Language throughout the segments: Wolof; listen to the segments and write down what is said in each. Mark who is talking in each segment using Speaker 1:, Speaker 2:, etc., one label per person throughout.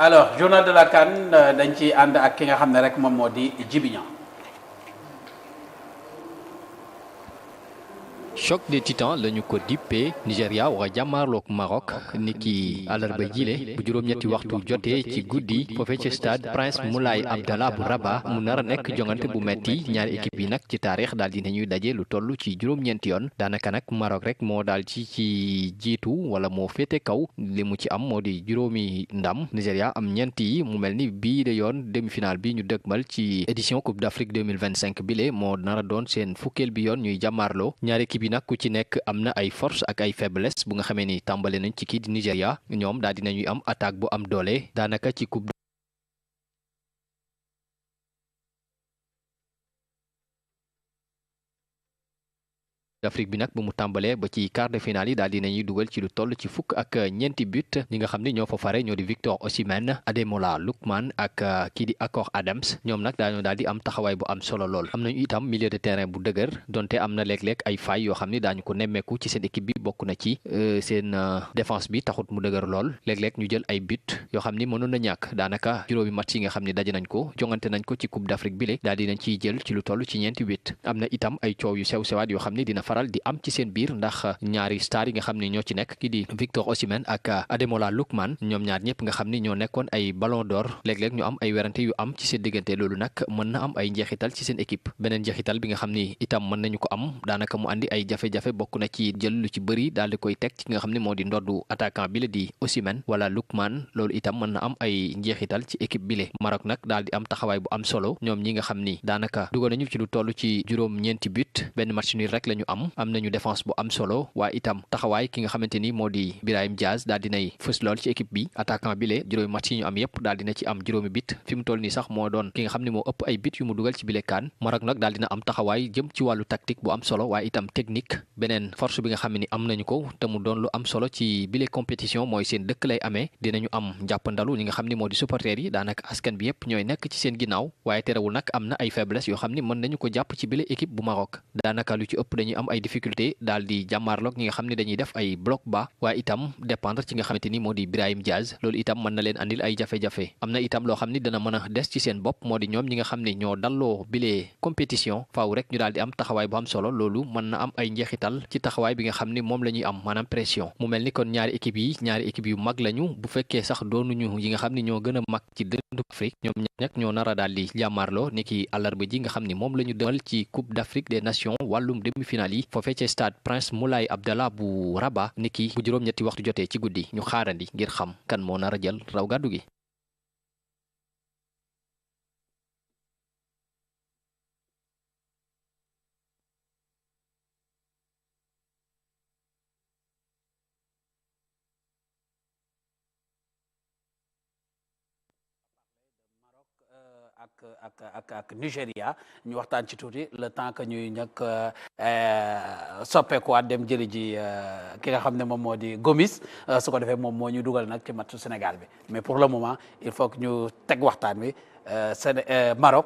Speaker 1: alors journal de la CAN dañ ci ànd ak ki nga xam ne rek moom moo di Djibi Niang.
Speaker 2: choc des titans lañu ko dippee Nigéria war a jàmmaarloog Maroc niki àllarba jile bu juróom-ñetti waxtu jotee ci guddi foofee ci stade Prince Moulay Abdallah bu Rabat mu nar a nekk jongante bu metti ñaari équipe yi nag ci taarix daal di nañuy daje lu toll ci juróom-ñeenti yoon daanaka nag Maroc rek moo daal ci jiitu wala moo féete kaw li mu ci am moo di juróomi ndam Nigéria am ñeenti yi mu mel ni bii de yoon demi-finale bi ñu dëgmal ci édition Coupe d'Afrique 2025 bile moo nar a doon seen fukkeel bi yoon ñuy jàmmaarloo ñaari équipe yi nag ku ci nekk am na ay force ak ay faiblesse bu nga xamee ni tàmbale nañ ci kii di Nigéria ñoom daal dinañuy am attaque bu am doole daanaka ci coupe d'Afrique bi nag bu mu tàmbalee ba ci quart de finale yi daal dinañuy dugal ci lu toll ci fukk ak ñeenti but ñi nga xam ne ñoo fa fare ñoo di Victor Osimhen Ademola Lookman ak kii di Akor Adams ñoom nag dañoo daal di am taxawaay bu am solo lool am nañu itam milieu de terrain bu dëgër donte am na léeg-léeg ay failles yoo xam ne daañu ko nemmeeku ci seen équipe bi bokk na ci seen défense bi taxut mu dëgër lool léeg-léeg ñu jël ay but yoo xam ni mënoon na ñàkk daanaka juróomi match yi nga xam ne daje nañ ko jongante nañ ko ci Coupe d'Afrique bi daal dinañ ciy jël ci lu toll ci ñeenti but am na itam ay coow yu sew sewaat yoo xam ne dina faral di am ci seen biir ndax ñaari star yi nga xam ne ñoo ci nekk ki di Victor Osimhen ak Ademola Lookman ñoom ñaar ñëpp nga xam ne ñoo nekkoon ay ballon d'or léeg-léeg ñu am ay werante yu am ci seen diggante loolu nag mën na am ay njeexital ci seen équipe beneen njeexital bi nga xam ni itam mën nañu ko am daanaka mu andi ay jafe-jafe bokk na ci jël lu ci bëri daal di koy teg ci nga xam ne moo di ndoddu attaquant bi la di Osimhen wala Lookman loolu itam mën na am ay njeexital ci équipe bi le Maroc nag daal di am taxawaay bu am solo ñoom ñi nga xam ni daanaka dugal nañu ci lu toll ci juróom-ñeenti but benn match nul rek la ñu am nañu défense bu am solo waaye itam taxawaay ki nga xamante ni moo di Brahim Diaz daal dinay fës lool ci équipe bi attaquant bi le juróomi match yi ñu am yépp daal dina ci am juróomi bit fi mu toll nii sax moo doon ki nga xam ne moo ëpp ay bit yu mu dugal ci bile kaan Maroc nag daal dina am taxawaay jëm ci wàllu tactique bu am solo waaye itam technique beneen force bi nga xam ne ni am nañu ko te mu doon lu am solo ci bile compétition mooy seen dëkk lay amee dinañu am njàppandalu ñi nga xam ne moo di supporters yi daanaka askan bi yépp ñooy nekk ci seen ginnaaw waaye terewul nag am na ay faiblesse yoo xam ne mën nañu ko jàpp ci bile équipe bu Maroc daanaka lu ci ëpp dañuy am ay difficulté daal di jàmmaarloog ñi nga xam ne dañuy def ay bloc bas waaye itam dépendre ci nga xamante ni moo di Brahim Diaz loolu itam mën na leen andil ay jafe-jafe am na itam loo xam ni dana mën a des ci seen bopp moo di ñoom ñi nga xam ne ñoo dalloo bile compétition faaw rek ñu daal di am taxawaay bu am solo loolu mën na am ay njeexital ci taxawaay bi nga xam ni moom la ñuy am maanaam pression mu mel ni kon ñaari équipe yu mag lañu bu fekkee sax doonuñu yi nga xam ni ñoo gën a mag ci dëndu Afrique ñoom ñag ñoo nar a daal di jàmmaarloo ni ki àllarba ji nga xam ni moom la ñu demal ci Coupe d'Afrique des Nations wàllum demi-finale yi foofee ci stade Prince Moulay Abdallah bu Rabat niki bu juróom-ñetti waxtu jotee ci guddi ñu xaarandi ngir xam kan moo nar a jël raw gàddu gi.
Speaker 1: ak Nigéria ñu waxtaan ci tuuti le temps que ñuy ñëkk soppeekuwaat dem jëli ji ki nga xam ne moom moo di Gomis su ko defee moom moo ñu dugal nag ci matchu Sénégal bi mais pour le moment il faut que ñu teg waxtaan wi Maroc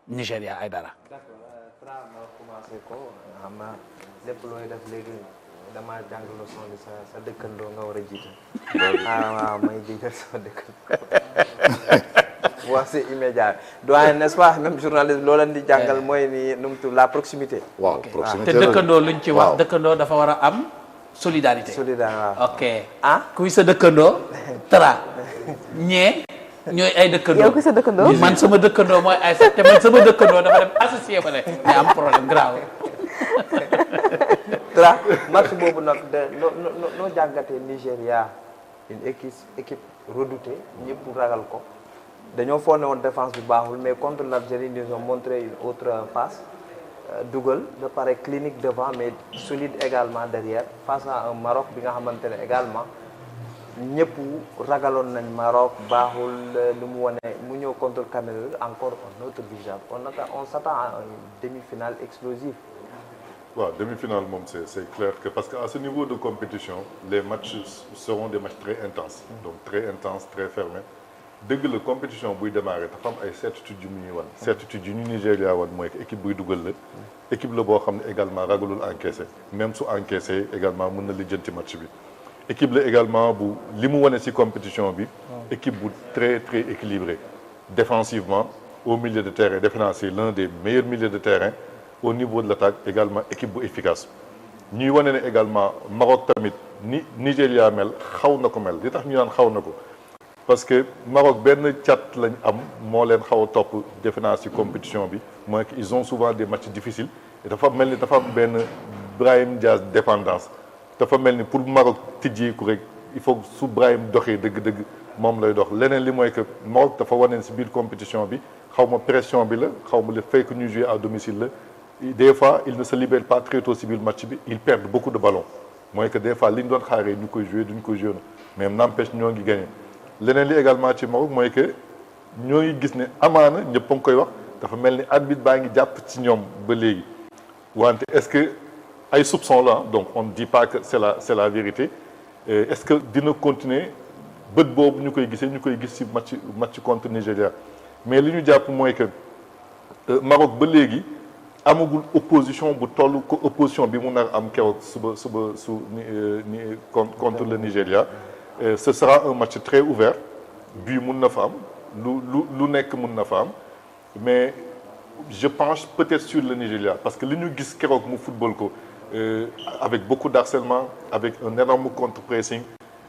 Speaker 1: Nigéria ay dara.
Speaker 3: d'accord Tra ma commencé ko xam naa lépp looy def léegi damaa jàng leçon bi sa dëkkandoo nga war a jiite. waaw may jiital sama dëkkandoo. waaw c'est immédiat doyen n'est-ce pas même journaliste loo leen di jàngal mooy ni nu mu tudd la proximité.
Speaker 4: waaw proximité
Speaker 1: te dëkkandoo luñ ci wax dëkkandoo dafa war a am solidarité.
Speaker 3: waaw
Speaker 1: ok kuy sa dëkkandoo. Tra ñee ñooy ay dëkkandoo.
Speaker 5: yow kuy sa dëkkandoo.
Speaker 1: man sama dëkkandoo mooy ay te man sama dëkkandoo dafa dem associé ba ne mais am problème grave.
Speaker 3: Tra match boobu nag noo jàngatee Nigéria une équipe redoutée ñëpp ragal ko. dañoo foog ne woon défense bi baaxul mais contre l'Algérie ils ont montré une autre face dugal de pare clinique devant mais solide également derrière face à un Maroc bi nga xamante ne également ñëpp ragaloon nañ Maroc baaxul lu mu wane mu ñëw contre Cameroun encore un autre visage on s'attend à une demi-finale explosive.
Speaker 4: waaw demi-finale moom c'est clair que parce que à ce niveau de compétition les matchs seront des matchs très intenses donc très intenses très fermés. dëgg la compétition buy démarrer dafa am ay certitudes yu mu ñuy wan certitudes yu ñu Nigéria wan mooy que équipe buy dugal la équipe la boo xam ne également ragalul encaissé même su encaissé également mën na lijjanti match bi équipe la également bu li mu wane ci compétition bi équipe bu très très équilibrée défensivement au milieu de terrain defe naa c'est l'un des meilleurs milieux de terrain au niveau de l'attaque également équipe bu efficace ñuy wane ne également Maroc tamit ni Nigéria mel xaw na ko mel li tax ñu naan xaw na ko parce que Maroc benn cat lañ am moo leen xaw a topp defe naa ci compétition bi mooy que ils ont souvent des matchs difficiles et dafa mel ni dafa am benn Brahim Diaz dépendance dafa mel ni pour Maroc tijjiku rek il faut su Brahim doxee dëgg-dëgg moom lay dox leneen li mooy que Maroc dafa wane ci biir compétition bi xaw ma pression bi la xaw ma le fait que ñu jouer à domicile la des fois il ne se libère pas très tôt ci biir match bi ils perdent beaucoup de ballons mooy que des fois li ñu doon xaaree ñu koy jouer duñ ko jouer mais n'empêche ñoo ngi gagné leneen li également ci Maroc mooy que ñoo ngi gis ne amaana ñëpp a ngi koy wax dafa mel ni arbitre baa ngi jàpp ci ñoom ba léegi wante est-ce que ay soupçons là donc on ne dit pas que c'est la vérité est-ce que dina continuer bët boobu ñu koy gisee ñu koy gis ci match contre Nigéria mais li ñu jàpp mooy que Maroc ba léegi amagul opposition bu toll ko opposition bi mu nar am keroog suba contre le Nigéria ce sera un match très ouvert bii mun na fa am lu nekk mun na fa am mais je penche peut-être sur le Nigéria parce que li ñu gis keroog mu football ko avec beaucoup d'harcèlement avec un énorme contre-pressing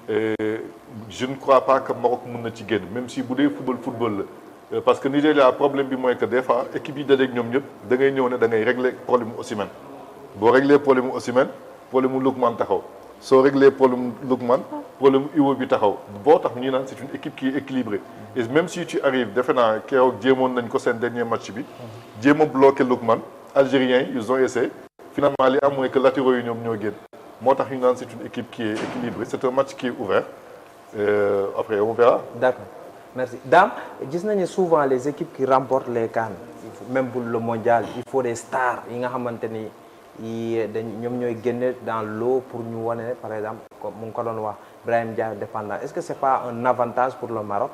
Speaker 4: je ne crois pas que Maroc mun na ci génn même si bu dee football la parce que Nigéria problème bi mooy que des fois équipe yi dajeeg ñoom ñëpp da ngay ñëw ne da ngay régler problème mu Osimhen boo régler problème mu Osimhen problème mu Lookman taxaw soo régler problème mu Lookman problème mu Iwobi taxaw boo tax ñu naan c'est une équipe qui est équilibrée et même si tu arrives defe naa keroog jéemoon nañ ko seen dernier match bi jéem a bloqué Lookman Algériens ils ont essayé finalement li am mooy que latéraux yi ñoom ñoo génn moo tax ñu naan c'est une équipe qui est équilibrée c'est un match qui est ouvert après on verra.
Speaker 3: D'accord. Merci Dame gis nañu souvent les équipes qui remportent les CAN même pour le mondial il faut des stars yi nga xamante ni ñoom ñooy génne dans l'eau pour ñu wane par exemple comme mu ngi ko doon wax Brahim Diaz dépendant est-ce que c'est pas un avantage pour le Maroc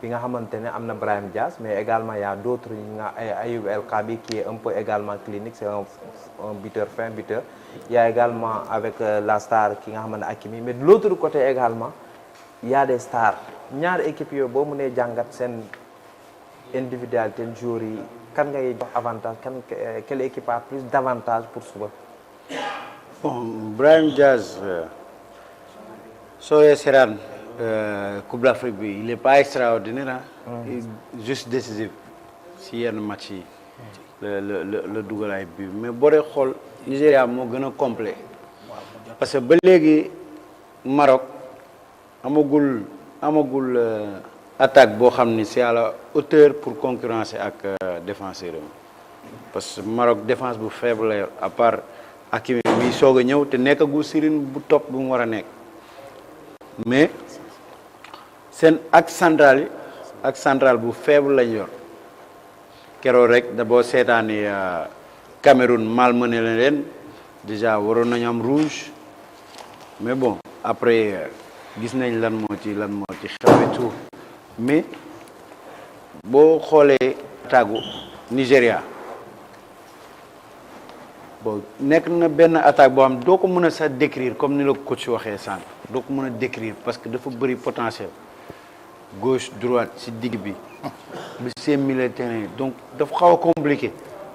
Speaker 3: bi nga xamante ne am na Brahim Diaz mais également il y a d'autres yi nga Ayoub El Khabi qui est un peu également clinique c'est un buteur fin buteur il y a également avec la star ki nga xamante ne Hakimi mais de l'autre côté également il y a des stars ñaari équipe yooyu boo mënee jàngat seen individualité joueurs yi kan ngay jox avantage quelle équipe a plus d'avantage pour suba.
Speaker 5: Bon Brahim Diaz soo seetaan Coupe d'Afrique bi il est pas extraordinaire juste décisif si yenn match yi le dugal ay but mais boo dee xool Nigéria moo gën a complet parce que ba léegi Maroc amagul attaque boo xam ni c'est à la hauteur pour concurrencer ak défenseur parce que Maroc défense bu faible la à part Hakimi bi soog a ñëw te nekkagul Sirine bu topp bu mu war a nekk mais seen ak central bu faible lañ yor keroog rek d'abord seetaani Cameroun malmené na leen déjà waroon nañu am rouge mais bon après gis nañ lan moo ci xew tout mais boo xoolee attaque Nigéria bon nekk na benn attaque boo xam doo ko mën a sax décrire comme ni la coach waxee sànq doo ko mën a décrire parce que dafa bëri potentiel gauche droite ci digg bi bi seen milieu de terrain donc dafa xaw a compliqué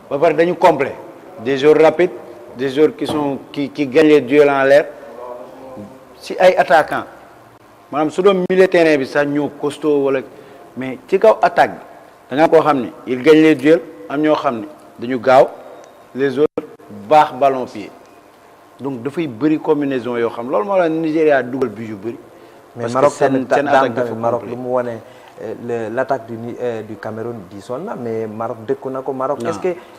Speaker 5: ba pare dañu complet des joueurs rapides des joueurs qui gagnent les duels en l'air ci ay attaquants maanaam su doon milieu terrain bi sax ñoo costaud wala mais ci kaw attaque bi da nga koo xam ni il gagne les duels am ñoo xam ni dañu gaaw les autres baax ballon pied donc dafay bëri combinaison yoo xam loolu moo la Nigéria dugal but yu bëri.
Speaker 3: mais Maroc tamit Maroc lu mu wane l'attaque du Cameroun diisoon na mais Maroc dëkku na ko Maroc.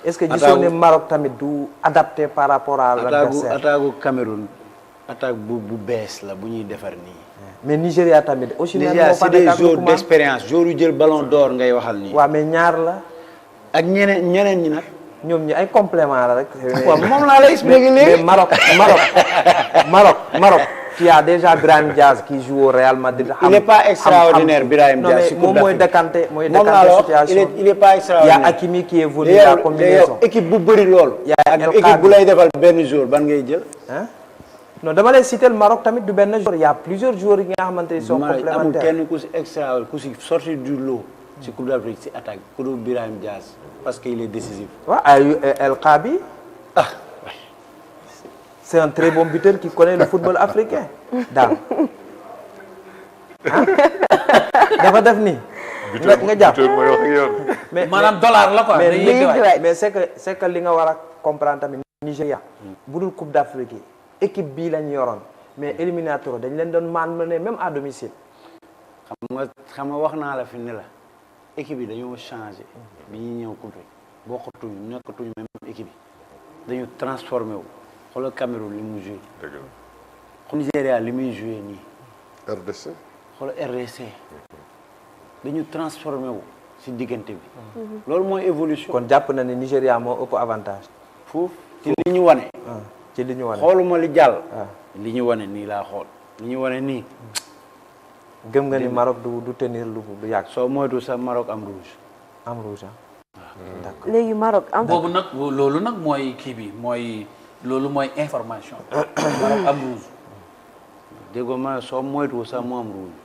Speaker 3: est-ce que gisoon ne Maroc tamit du adapté par rapport à l'adversaire.
Speaker 5: attaque Cameroun attaque bu bees la bu ñuy defar nii.
Speaker 3: mais Nigéria tamit aussi.
Speaker 5: Nigéria c'est des joueurs d'expérience joueurs yu jël ballon d'or ngay waxal nii.
Speaker 3: waaw mais ñaar la.
Speaker 5: ak ñeneen ñi nag.
Speaker 3: ñoom ñi ay complément la rek.
Speaker 5: waaw moom laa lay expliquer léegi.
Speaker 3: mais Maroc. qui a déjà Brahim Diaz qui joue au Real Madrid.
Speaker 5: il n'est pas extraordinaire Brahim Diaz.
Speaker 3: moom mooy décanté situation.
Speaker 5: il est pas extraordinaire.
Speaker 3: il y a Hakimi qui évolue la combinaison.
Speaker 5: équipe bu bëri lool. ak équipe bu lay defal benn jour ban ngay jël.
Speaker 3: non dama lay citer le Maroc tamit du benn joueur il y a plusieurs joueurs yi nga xamante ni sont complémentaires.
Speaker 5: amul kenn ku si extra ku si sorti du lot si Coupe d'Afrique si attaque ku dul Brahim Diaz parce que il est décisif.
Speaker 3: waaw ay El Khabi c'est un très bon buteur qui connaît le football africain daal dafa def nii. nga jàpp
Speaker 4: mooy wax ak yow.
Speaker 3: mais
Speaker 1: maanaam dollar la quoi.
Speaker 3: mais
Speaker 1: day yënguwaay.
Speaker 3: mais c'est que li nga war a comprendre tamit Nigéria bu dul Coupe d'Afrique yi équipe bii lañ yoroon mais éliminatoire dañ leen doon malmené même à domicile.
Speaker 5: xam nga wax naa la fi ne la équipe yi dañoo changé bi ñuy ñëw coupe bokkatuñu nekkatuñu même équipe yi dañu transformé wu xoolal Cameroun li mu joué
Speaker 4: dëgg la.
Speaker 5: xool Nigéria li muy joué nii
Speaker 4: RDC.
Speaker 5: xoolal RDC dañu transformé wu si diggante bi loolu mooy évolution
Speaker 3: kon jàpp na ne Nigéria moo ëpp avantage.
Speaker 5: foofu ci li ñu wane
Speaker 3: ci li ñu wane.
Speaker 5: xooluma li jàll
Speaker 3: waaw
Speaker 5: li ñu wane nii laa xool li ñu wane nii
Speaker 3: gëm nga ni Maroc du tenir lu yàgg.
Speaker 5: soo moytu sa Maroc am rouge
Speaker 3: am rouge d'accord.
Speaker 6: léegi Maroc am
Speaker 1: boobu nag loolu nag mooy kii bi mooy loolu mooy information. Maroc am rouge.
Speaker 5: déggoo ma soo moytu sa mu am rouge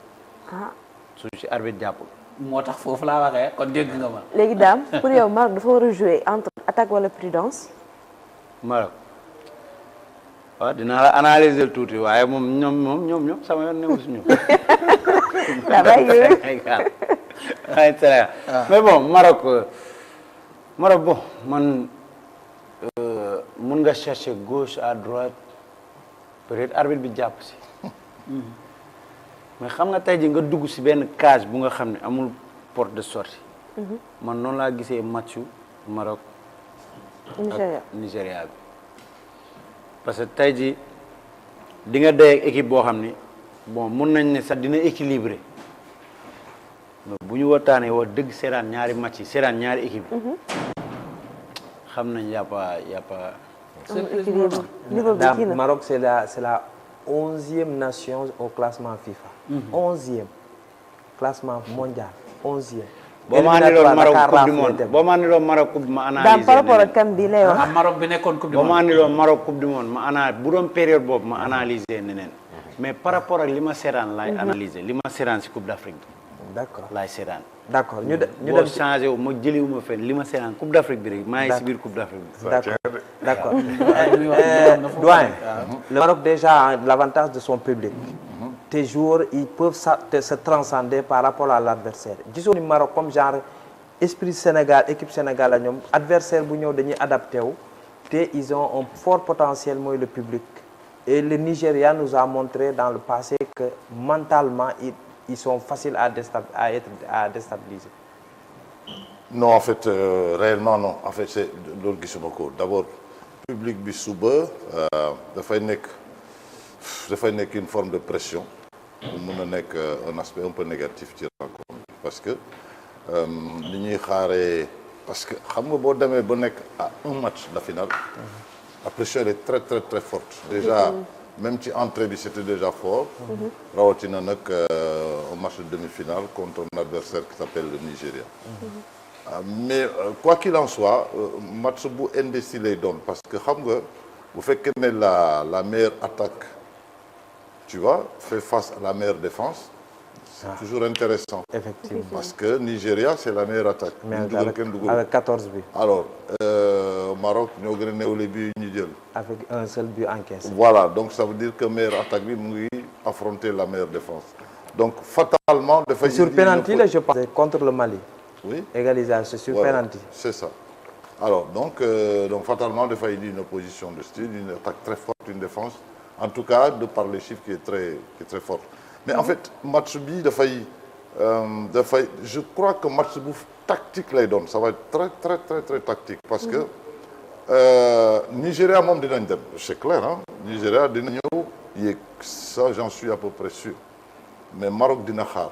Speaker 6: ah
Speaker 5: su si arbitre jàppul
Speaker 1: moo tax foofu laa waxee kon dégg nga ma.
Speaker 6: léegi daam pour yow Maroc dafa war a jouer entre attaque wala prudence.
Speaker 5: Maroc waaw dinaa la analyser tuuti waaye moom ñoom sama yoon newu si ñoom. mais bon Maroc bon man mun nga chercher gauche à droite peut-être arbitre bi jàpp si mais xam nga tey ji nga dugg si benn cage bu nga xam ne amul porte de sortie man noonu laa gisee matchu Maroc
Speaker 6: Nigéria
Speaker 5: ak Nigéria bi parce que tey ji di nga dee ak équipe boo xam ni bon mun nañ ne sax dina équilibré mais bu ñu waxtaanee wax dëgg seetaan ñaari match yi seetaan ñaari équipe xam nañ y a pas
Speaker 6: équilibre niveau bi kii na
Speaker 3: Maroc c'est la 11e nation au classement FIFA. 11e classement mondial 11e.
Speaker 5: boo ma andiloon Maroc coupe du monde boo ma andiloon Maroc coupe ma analyser
Speaker 6: daam par rapport ak kam bi lay wax.
Speaker 1: ah Maroc bi nekkoon coupe du
Speaker 5: boo ma
Speaker 1: monde.
Speaker 5: andiloon Maroc coupe du monde ma analyser bu doon période boobu ma analyser neneen mais par rapport ak li ma seetaan laay analyser li ma seetaan si coupe d'Afrique bi
Speaker 3: d'accord
Speaker 5: laay seetaan
Speaker 3: d'accord ñu
Speaker 5: boo
Speaker 3: dem
Speaker 5: changé wu ma jëliwu ma fenn li ma seetaan coupe d'Afrique bi rek maa ngi si biir coupe d'Afrique bi
Speaker 3: d'accord doyen le Maroc déjà a l'avantage de son public. Tes joueurs ils peuvent se transcender par rapport à l'adversaire gisoo ni Maroc comme genre esprit Sénégal équipe Sénégal la ñoom adversaire bu ñëw dañuy adapté wu te ils ont un fort potentiel mooy le public et le Nigeria nous a montré dans le passé que mentalement ils sont faciles à déstabiliser.
Speaker 7: Non, en fait, réellement non. En fait, c'est loolu gisuma ko d'abord public bi suba dafay nekk une forme de pression bu mën a nekk un aspect un peu négatif ci rencontre parce que li ñuy xaaree parce que xam nga boo demee ba nekk à un match de la finale la pression elle est très très très forte déjà même ci entrée bi c'était déjà fort rawatina nag un match de demi-finale contre un adversaire qui s'appelle le Nigeria mais quoi qu'il en soit match bu indécis lay doon parce que xam nga bu fekkee ne la meilleure attaque tu vois fait face à la meilleure défense c'est toujours intéressant
Speaker 3: Effectivement.
Speaker 7: parce que Nigeria c'est la meilleure attaque
Speaker 3: Mais
Speaker 7: ñu dugal kenn dugal
Speaker 3: avec 14 buts
Speaker 7: alors Maroc ñoo gën a néew les buts ñu jël
Speaker 3: avec un seul but encaissé.
Speaker 7: voilà donc ça veut dire que meilleure attaque bi mu ngi affronter la meilleure défense donc fatalement dafay
Speaker 3: Sur penalty là je pense contre le Mali.
Speaker 7: oui
Speaker 3: Égalisation c'est sur
Speaker 7: voilà,
Speaker 3: penalty.
Speaker 7: c'est ça alors donc fatalement dafay indi une opposition de style une attaque très forte une défense en tout cas de par les chiffres qui est très forte mais en fait match bi dafay je crois que match bu tactique lay doon ça va être très tactique parce que Nigeria moom dinañ dem c'est clair hein Nigeria dina ñëw yéeg ça j'en suis à peu près sûr mais Maroc dina xaar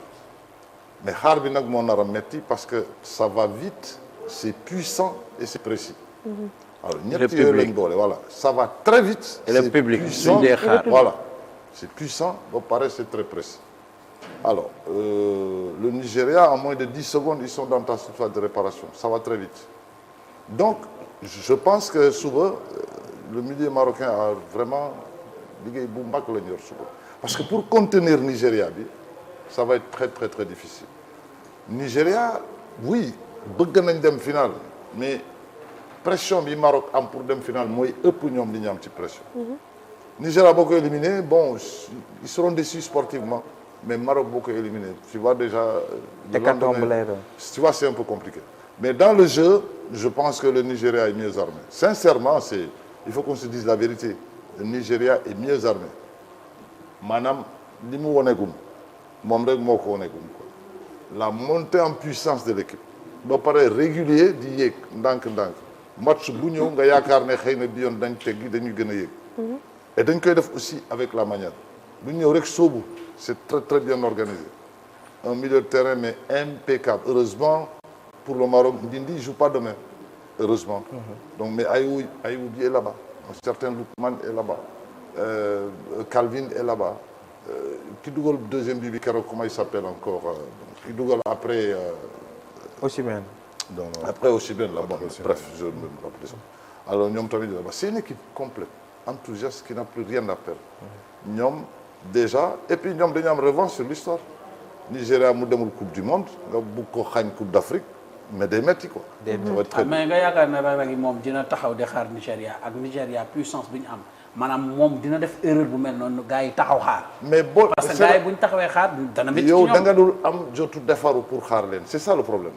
Speaker 7: mais xaar bi nag moo nar a metti parce que ça va vite c'est puissant et c'est précis alors ñett yooyu lañ boole voilà ça va très vite
Speaker 5: et le
Speaker 7: c'est
Speaker 5: public
Speaker 7: puissant
Speaker 5: suñ dee xaar
Speaker 7: voilà c'est puissant ba pare c'est très précis alors le Nigeria en moins de 10 secondes ils sont dans ta surface de réparation ça va très vite donc je pense que suba le milieu marocain a vraiment liggéey bu mag la ñu yor suba parce que pour contenir Nigéria bi ça va être très très très difficile Nigéria oui bëgg nañ dem finale mais pression bi Maroc am pour dem finale mooy ëpp ñoom li ñu am ci pression Nigéria boo ko éliminé bon ils seront déçus sportivement mais Maroc boo ko éliminé tu vois déjà tu vois c'est un peu compliqué mais dans le jeu je pense que le Nigeria est mieux armé sincèrement il faut qu'on se dise la vérité le Nigeria est mieux armé maanaam li mu wonegum moom rek moo ko wonegum quoi la montée en puissance de l'équipe ba pare régulier di yéeg ndànk-ndànk match bu ñëw nga yaakaar ne xëy na bi yoon dañ teggi dañuy gën a yéeg et dañ koy def aussi avec la manière bu ñëw rek soobu c'est très très bien organisé un milieu de terrain mais impeccable heureusement pour le Maroc Ndindi joue pas demain heureusement donc mais Ayou bi est là-bas un certain Lookman est là-bas Calvin est là-bas ki dugal deuxième bi keroog comment il s'appelle encore ki dugal après
Speaker 3: Osimhen
Speaker 7: non après Osimhen là bon bref je me rappelle ça alors ñoom tamit là-bas c'est une équipe complète enthousiaste qui n'a plus rien à perdre ñoom déjà et puis ñoom dañu am revanche sur l'histoire Nigéria mu demul coupe du monde nga bugg ko xañ coupe d'Afrique mais day metti quoi
Speaker 1: mais nga yaakaar ne Reug Reug moom dina taxaw di xaar Nigéria ak Nigéria puissance bi ñu am maanaam moom dina def erreur bu mel noonu gars yi taxaw xaar
Speaker 7: mais boo
Speaker 1: parce que gars yi bu ñu taxawee xaar dana métti ci
Speaker 7: yow
Speaker 1: ñoom
Speaker 7: da nga dul am jotu defaru pour xaar leen c'est ça le problème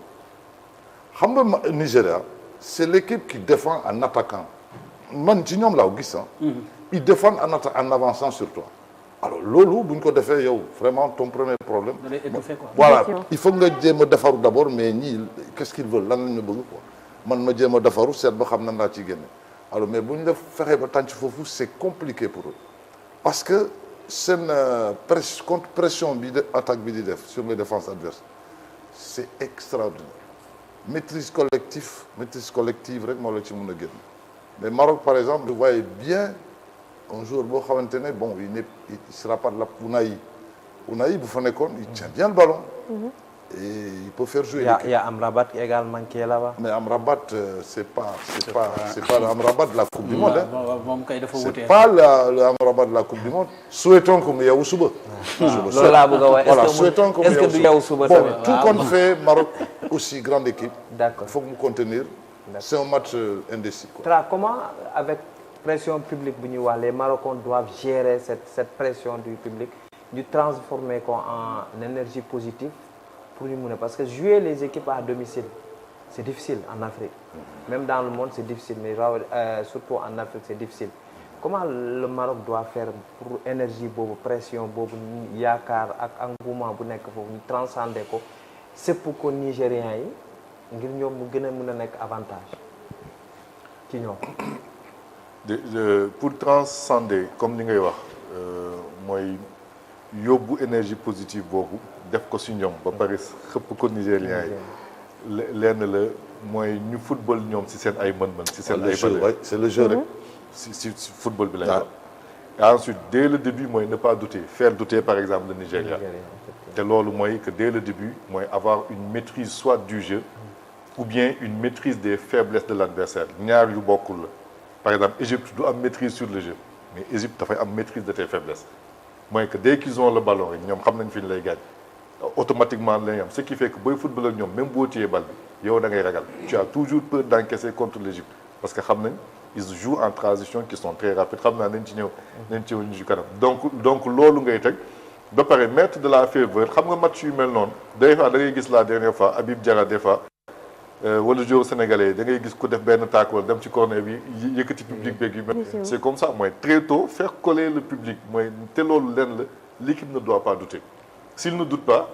Speaker 7: xam nga Nigéria c'est l'équipe qui défend en attaquant man ci ñoom laa gis ils défendent en avançant sur toi alors loolu bu ñu ko defee yow vraiment ton premier problème
Speaker 1: da lay étouffer quoi.
Speaker 7: voilà il faut nga jéem a defaru d'abord mais ñii qu'est-ce qu'ils veulent lan lañ ma bëgg quoi man ma jéem a defaru seet ba xam nan laa ciy génne alors mais bu ñu def fexee ba tànc foofu c'est compliqué pour eux parce que seen contre pression bi de attaque bi di def sur les défenses adverses c'est extraordinaire maîtrise collective rek moo la ci mën a génn mais Maroc par exemple je voyais bien un joueur boo xamante ne bon il sera pas de la Ounahi bu fa nekkoon il tient bien le ballon et il peut faire jouer
Speaker 3: il y a Amrabat également qui est là-bas
Speaker 7: mais Amrabat c'est pas le Amrabat de la Coupe du Monde
Speaker 1: moom kay dafa wutee
Speaker 7: c'est pas le Amrabat de la Coupe du Monde souhaitons que mu yeewu suba
Speaker 3: loolu laa bëgg a wax
Speaker 7: voilà souhaitons que mu
Speaker 3: est-ce que du yeewu suba
Speaker 7: bon
Speaker 3: tamit
Speaker 7: tout compte fait Maroc aussi grande équipe
Speaker 3: d'accord
Speaker 7: il faut que mu contenir c'est un match indécis quoi.
Speaker 3: Tra, comment avec pression publique bu ñuy wax les Marocains doivent gérer cette pression du public ñu transformer ko en énergie positive pour ñu mun a parce que jouer les équipes à domicile c'est difficile en Afrique même dans le monde c'est difficile mais surtout en Afrique c'est difficile comment le Maroc doit faire pour énergie boobu pression boobu yaakaar ak engouement bu nekk foofu ñu transcender ko c'est pour que Nigériens yi ngir ñoom mu gën a mën a nekk avantage ci ñoom
Speaker 4: pour transcender comme ni ngay wax mooy yóbbu énergie positive boobu def ko si ñoom ba pare xëpp ko Nigériens yi lenn la mooy ñu football ñoom si seen ay mën-mën si seen ay valeurs
Speaker 7: c'est le jeu rek
Speaker 4: si football bi lay wax et ensuite dès le début mooy ne pas douter faire douter par exemple le Nigeria te loolu mooy que dès le début mooy avoir une maîtrise soit du jeu ou bien une maîtrise des faiblesses de l'adversaire ñaar yu bokkul la par exemple Égypte du am maîtrise sur le jeu mais Égypte dafay am maîtrise de tes faiblesses mooy que dès qu'ils ont le ballon rek ñoom xam nañ fi ñu lay gaañ automatiquement lañ am ce qui fait que booy football ak ñoom même boo téyee bal bi yow da ngay ragal tu as toujours peur d'encaisser contre l'Égypte parce que xam nañ ils jouent en transition qui sont très rapides xam naa nañ ci ñëw ñu ci kanam donc loolu ngay teg ba pare mettre de la ferveur xam nga match yu mel noonu des fois da ngay gis la dernière fois Habib Diarra des fois wala joueur sénégalais da ngay gis ku def benn tac wala dem ci corner bi yëkkati public beeg yu mel c'est comme ça mooy très tôt faire coller le public mooy te loolu lenn la l'équipe ne doit pas douter s'il ne doute pas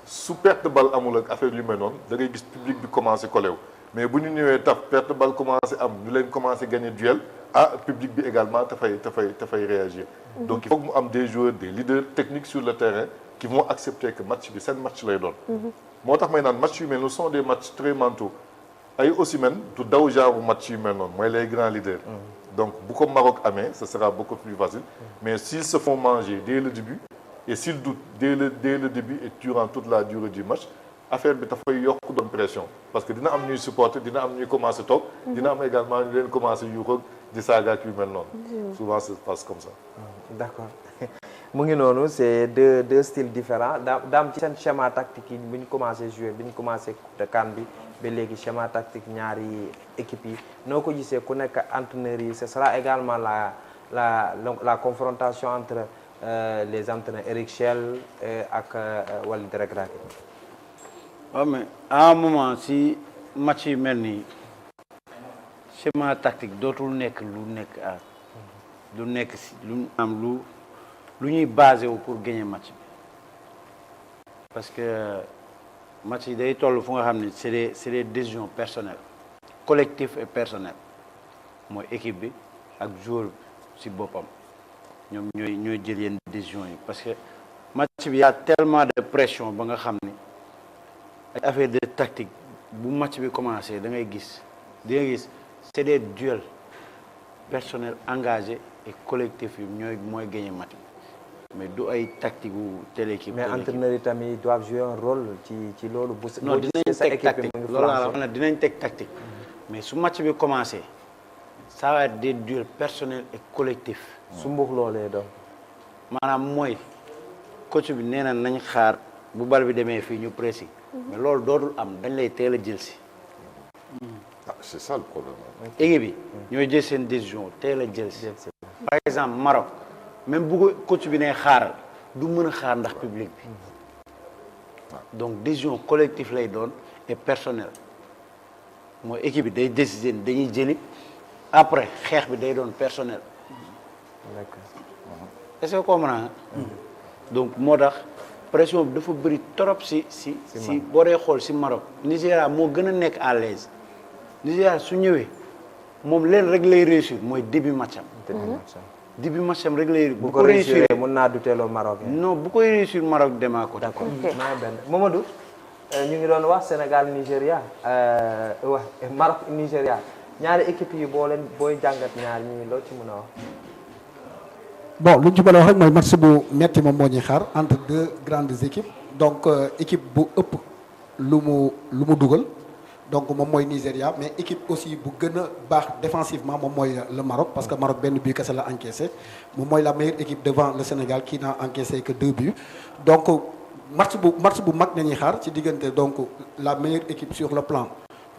Speaker 4: su perte balle amul ak affaire yu mel noonu da ngay gis public bi commencé collé wu mais bu ñu ñëwee taf perte balle commencé am ñu leen commencé gagner duel public bi également dafay réagir donc il faut que mu am des joueurs des leaders techniques sur le terrain qui vont accepter que match bi seen match lay doon moo tax may naan match yu mel noonu sont des matchs très mentaux ay Osimhen du daw genre match yu mel noonu mooy les grands leaders donc bu ko Maroc amee ce sera beaucoup plus facile mais s'ils se font manger dès le début et s'ils doutent dès le début et durant toute la durée du match affaire bi dafay yokk doon pression parce que dina am ñuy supporter dina am ñuy commencer toog dina am également ñu leen commencer yuuxoog di saaga ak yu mel noonu. souvent ça se passe comme ça.
Speaker 3: d'accord mu ngi noonu c'est deux styles différents daam ci seen schéma tactique yi bi ñu commencé jouer bi ñu commencé CAN bi ba léegi schéma tactique ñaari équipe yi noo ko gisee ku nekk entraîneurs yi ce sera également la confrontation entre les entraîneurs Eric Chell ak Walid Regragui.
Speaker 5: waaw mais à un moment si match yi mel nii schéma tactique dootul nekk lu nekk si lu am lu ñuy basé wu pour gagner match bi parce que match yi day toll fu nga xam ne c'est des décisions personnelles collectif et personnel mooy équipe bi ak joueur si boppam ñoom ñooy jël yenn décisions yi parce que match bi y a tellement de pression ba nga xam ni ay affaire de tactique bu match bi commencé da ngay gis c'est des duels personnels engagés et collectifs yi mooy gagner match bi mais du ay tactique wu telle équipe.
Speaker 3: mais entraîneurs yi tamit doivent jouer un rôle ci loolu.
Speaker 5: non dinañ teg tactique loolu laa wax dinañ teg tactique mais su match bi commencé ça va être des duels personnels et collectifs.
Speaker 3: su mbux loolee doon.
Speaker 5: maanaam mooy coach bi nee na nañ xaar bu bal bi demee fii ñu pressing. mais loolu dootul am dañ lay teel a jël si.
Speaker 7: ah c'est ça le problème.
Speaker 5: équipe bi ñooy jël seen décision teel a jël si. par exemple Maroc même bu ko coach bi ne xaaral du mën a xaar ndax public bi donc décision collective lay doon et personnel mooy équipe bi day décider dañuy jëli après xeex bi day doon personnel. est-ce que comprendre donc moo tax pression bi dafa bëri trop si boo dee xool si Maroc Nigéria moo gën a nekk à l'aise Nigéria su ñëwee moom leen rek lay réussir mooy début match am. début match am rek lay.
Speaker 3: bu ko réussir mën naa duteeloo Maroc.
Speaker 5: non bu koy réussir Maroc demaa ko.
Speaker 3: d'accord maa benn Mamadou ñu ngi doon wax Sénégal Nigéria wax Maroc Nigéria ñaari équipe yi booy jàngat ñaar ñii loo ci mën a wax.
Speaker 8: bon lu ñu ci mën a wax rek mooy match bu metti moom moo ñuy xaar entre deux grandes équipes donc équipe bu ëpp lu mu dugal donc moom mooy Nigéria mais équipe aussi bu gën a baax défensivement moom mooy le Maroc parce que Maroc benn but kese la encaissé moom mooy la meilleure équipe devant le Sénégal qui n'a encaissé que 2 buts donc match bu mag nañuy xaar ci diggante donc la meilleure équipe sur le plan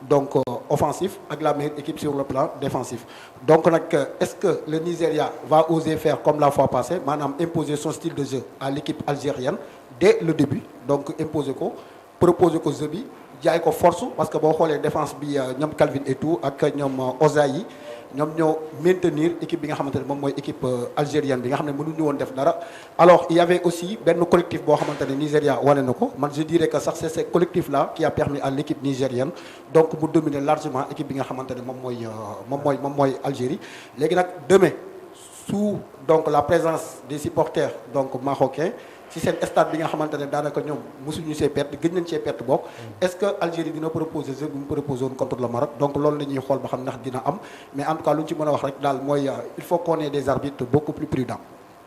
Speaker 8: donc offensif ak la meilleure équipe sur le plan défensif donc nag est-ce que le Nigeria va oser faire comme la fois passée maanaam imposer son style de jeu à l'équipe algérienne dès le début donc imposer ko proposer ko jeu bi jaay ko force parce que boo xoolee défense bi ñoom Calvin et tout ak ñoom Osayi ñoom ñoo maintenir équipe bi nga xamante ne moom mooy équipe algérienne bi nga xam ne mënuñu woon def dara alors il y avait aussi benn collectif boo xamante ne Nigéria wane na ko man je dirais que sax c'est ce collectif là qui a permis à l'équipe nigérienne donc mu dominer largement équipe bi nga xamante ne moom mooy Algérie léegi nag demain sous donc la présence des supporters donc marocains ci seen stade bi nga xamante ne daanaka ñoom mosuñu see perte gëj nañ see perte bokk est-ce que Algérie dina proposer jeu bu mu proposé woon contre le Maroc donc loolu la ñuy xool ba xam ndax dina am mais en tout cas lu ñu ci mën a wax rek daal mooy il faut qu'on ait des arbitres beaucoup plus prudents.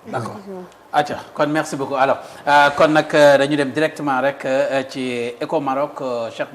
Speaker 1: d'accord acca kon merci beaucoup alors kon nag dañu dem directement rek ci Eco Maroc Cheikh